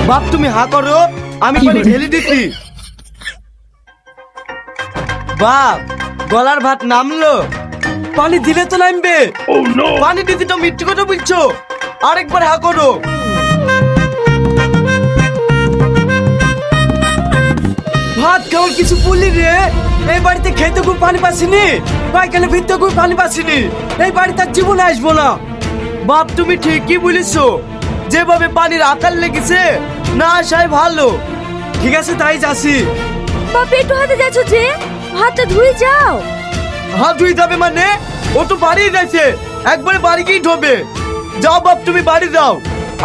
বাপ তুমি হা করো, আমি পানি ঢেলে দিচ্ছি। বাপ গলার ভাত নামলো, পানি দিলে তো নামবে। পানি দিতে তো মিথ্যে কথা বলছো, আরেকবার হা করো। ভাত খাওয়ার কিছু বললি রে? এই বাড়িতে খেতে খুব পানি পাসিনি, পায়খানা ফিরতে খুব পানি পাসিনি, এই বাড়িতে আর জীবনে আসবো না। বাপ তুমি ঠিকই বলেছো, যেভাবে পানির আকার লেগেছে না আসাই ভালো। ঠিক আছে তাই যাচ্ছি। বাপ একটু হাতে যাচ্ছ যে, হাতটা ধুয়ে যাও। হাত ধুই যাবে মানে? ও তো বাড়ি গেছে, একবারে বাড়ি গিয়ে ঢোবে। যাও বাপ তুমি বাড়ি যাও,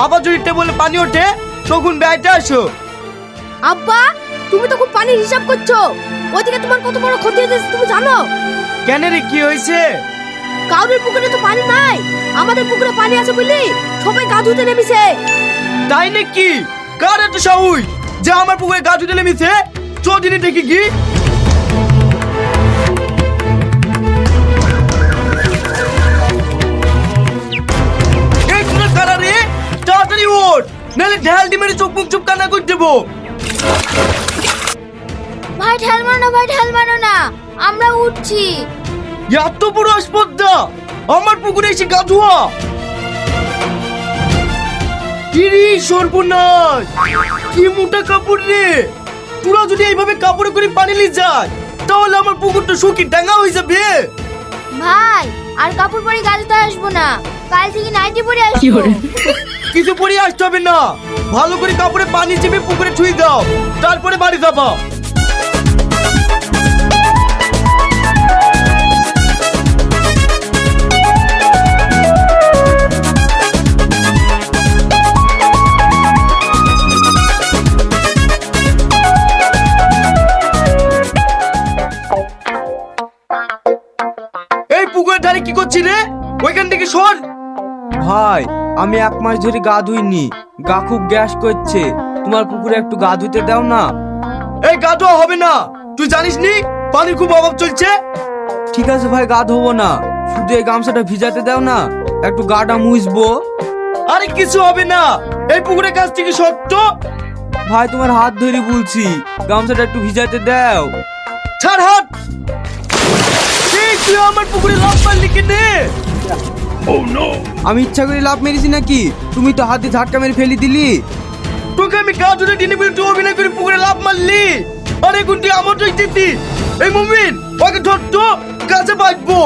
আবার যদি বলে পানি ওঠে তখন বেড়াইতে আসো। আব্বা তুমি তো খুব পানির হিসাব করছো, ওদিকে তোমার কত বড় ক্ষতি হয়েছে তুমি জানো? কেন রে কি হয়েছে? কাউরের পুকুরে তো পানি নাই, আমাদের পুকুরে পানি আছে বুঝলি, সবাই গা ধুতে নেমেছে। তাই নাকি? কার এত সাহস যে আমার পুকুরে গা ধুতে নেমেছে? চৌদিনে দেখি কি এই তোর কারা রে? তাড়াতাড়ি ওঠ, নাহলে ঢাল ডিমের চোখ মুখ চুপ কান্না করে দেবো। ভাই ঢাল মারো না, ভাই ঢাল মারো না, আমরা উঠছি। এত বড় আসপদ্দা আমার পুকুরে এসে গা ধোয়া? ইরি সর্বনাশ, কি মোটা কাপড় রে! তোরা যদি এইভাবে কাপড়ে করে পানি নিয়ে যায় তাহলে আমার পুকুরটা শুকিয়ে ডাঙ্গা হয়ে যাবে। ভাই আর কাপড় পরে গাড়িতে আসবো না, কাল থেকে নাইটি পরে আসবো। কিছু পরে আসতে হবে না, ভালো করে কাপড়ে পানি চেপে পুকুরে ছুঁয়ে দাও, তারপরে বাড়ি যাবা। এই পুকুরের ধারে কি করছিস রে? ওইখান থেকে সর। ভাই আমি 1 মাস ধরে গা ধুইনি, গা খুব গ্যাস করছে, তোমার পুকুরে একটু গা ধুতে দাও না। এই গা ধোয়া হবে না, তুই জানিস নি পানির খুব অভাব চলছে। ঠিক আছে ভাই গা ধোবো না, শুধু এই গামছাটা ভিজাতে দাও না, একটু গাটা মুছবো। আরে কিছু হবে না, এই পুকুরের কাছ থেকে সত্য। ভাই তোমার হাত ধরে বলছি, গামছাটা একটু ভিজাতে দাও। ছাড় হাত। এই তুই আমার পুকুরে লাফ মারলি কেনে? আমি ইচ্ছা করে লাভ মেরেছি নাকি? তুমি তো হাতে ঝাটকা মেরে ফেলে দিলি। তোকে আমি গা ধরে টেনে ফেলে তুই অভিনয় করে পুকুরে লাফ মারলি, আরে এখন তুই আমার তো দিতি। এই মুমিন ওকে ধর তো, গাছে বাঁধবো।